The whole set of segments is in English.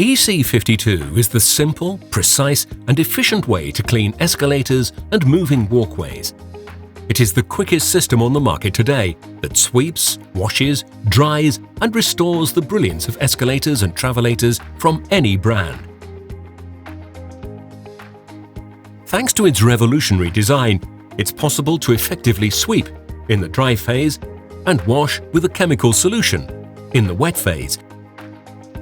EC52 is the simple, precise and efficient way to clean escalators and moving walkways. It is the quickest system on the market today that sweeps, washes, dries and restores the brilliance of escalators and travelators from any brand. Thanks to its revolutionary design, it's possible to effectively sweep in the dry phase and wash with a chemical solution in the wet phase,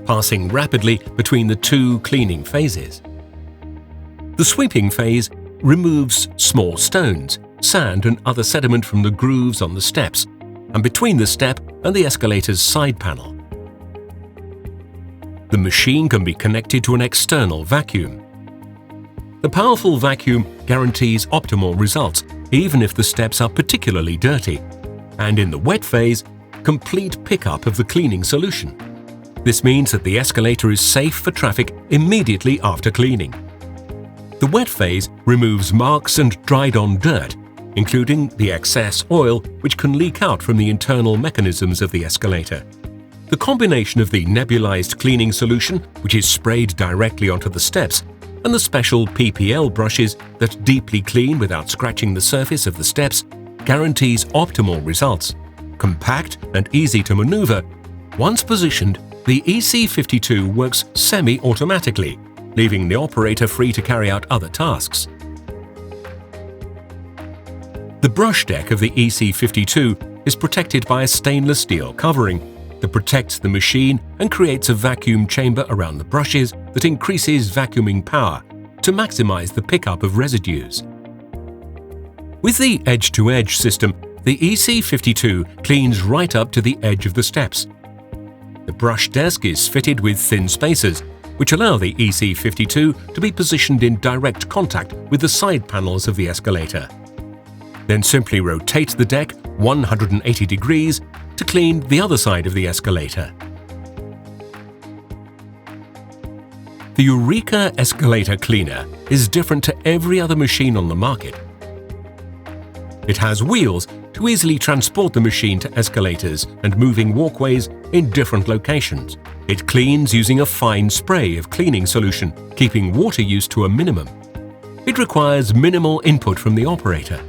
passing rapidly between the two cleaning phases. The sweeping phase removes small stones, sand and other sediment from the grooves on the steps and between the step and the escalator's side panel. The machine can be connected to an external vacuum. The powerful vacuum guarantees optimal results even if the steps are particularly dirty, and in the wet phase, complete pickup of the cleaning solution. This means that the escalator is safe for traffic immediately after cleaning. The wet phase removes marks and dried-on dirt, including the excess oil which can leak out from the internal mechanisms of the escalator. The combination of the nebulized cleaning solution, which is sprayed directly onto the steps, and the special PPL brushes that deeply clean without scratching the surface of the steps guarantees optimal results. Compact and easy to maneuver, once positioned, the EC52 works semi-automatically, leaving the operator free to carry out other tasks. The brush deck of the EC52 is protected by a stainless steel covering that protects the machine and creates a vacuum chamber around the brushes that increases vacuuming power to maximize the pickup of residues. With the edge-to-edge system, the EC52 cleans right up to the edge of the steps. The brush desk is fitted with thin spacers, which allow the EC52 to be positioned in direct contact with the side panels of the escalator. Then simply rotate the deck 180 degrees to clean the other side of the escalator. The Eureka Escalator Cleaner is different to every other machine on the market. It has wheels to easily transport the machine to escalators and moving walkways in different locations. It cleans using a fine spray of cleaning solution, keeping water use to a minimum. It requires minimal input from the operator.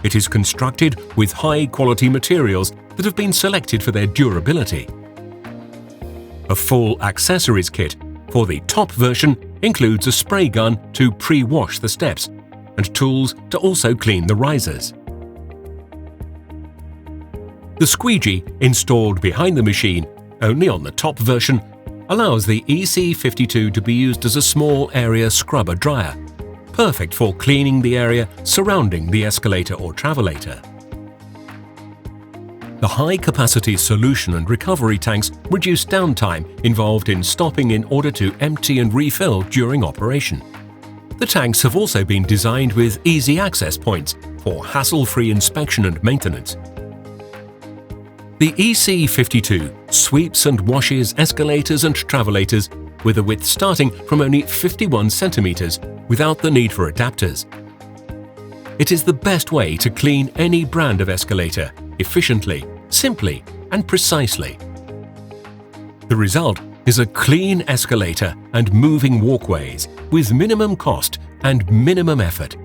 It is constructed with high-quality materials that have been selected for their durability. A full accessories kit for the top version includes a spray gun to pre-wash the steps and tools to also clean the risers. The squeegee installed behind the machine, only on the top version, allows the EC52 to be used as a small area scrubber dryer, perfect for cleaning the area surrounding the escalator or travelator. The high-capacity solution and recovery tanks reduce downtime involved in stopping in order to empty and refill during operation. The tanks have also been designed with easy access points for hassle-free inspection and maintenance. The EC52 sweeps and washes escalators and travelators with a width starting from only 51 centimeters without the need for adapters. It is the best way to clean any brand of escalator efficiently, simply and precisely. The result is a clean escalator and moving walkways with minimum cost and minimum effort.